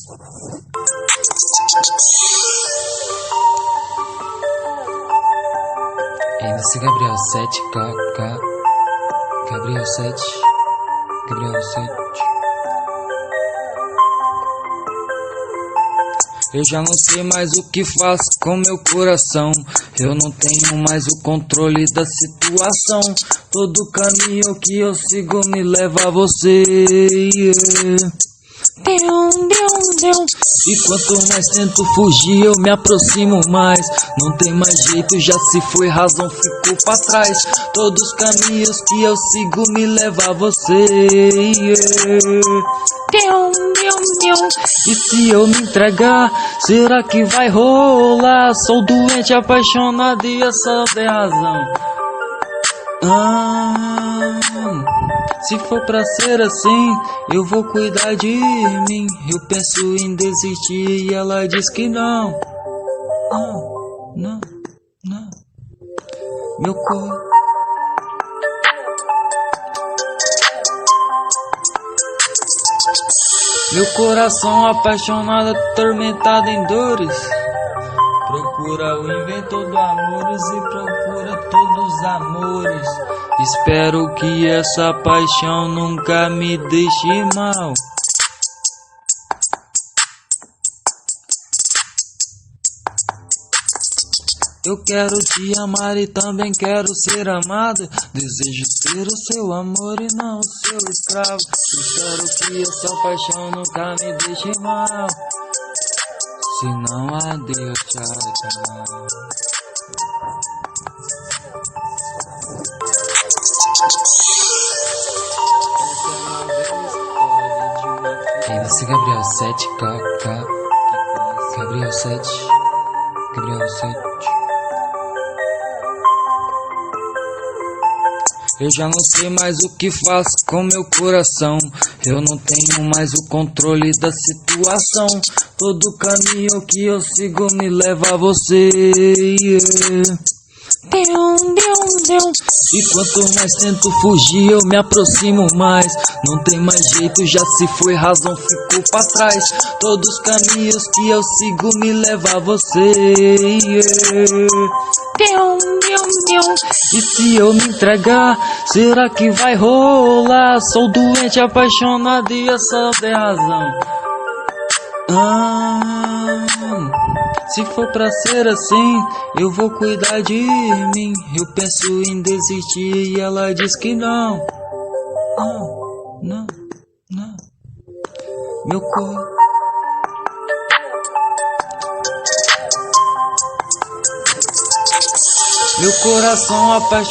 MC Gabriel 7, Gabriel 7, Gabriel 7. Eu já não sei mais o que faço com meu coração. Eu não tenho mais o controle da situação. Todo caminho que eu sigo me leva a você. E quanto mais tento fugir, eu me aproximo mais. Não tem mais jeito, já se foi, razão ficou pra trás. Todos os caminhos que eu sigo me levam a você. E se eu me entregar, será que vai rolar? Sou doente, apaixonado e eu só tenho razão. Se for pra ser assim, eu vou cuidar de mim. Eu penso em desistir e ela diz que não. Não. Meu coração apaixonado, atormentado em dores. Procura o inventor do amores e procura todos os amores. Espero que essa paixão nunca me deixe mal. Eu quero te amar e também quero ser amado. Desejo ter o seu amor e não o seu escravo. Espero que essa paixão nunca me deixe mal. Se não, adeus, tchau. MC Gabriel 7, Gabriel 7, Gabriel 7. Eu já não sei mais o que faço com meu coração. Eu não tenho mais o controle da situação. Todo caminho que eu sigo me leva a você. E quanto mais tento fugir, eu me aproximo mais. Não tem mais jeito, já se foi, razão ficou pra trás. Todos os caminhos que eu sigo me levam a você. E se eu me entregar, será que vai rolar? Sou doente, apaixonado e eu só tenho razão. Se for pra ser assim, eu vou cuidar de mim. Eu penso em desistir e ela diz que não. Não. Meu coração apaixonado.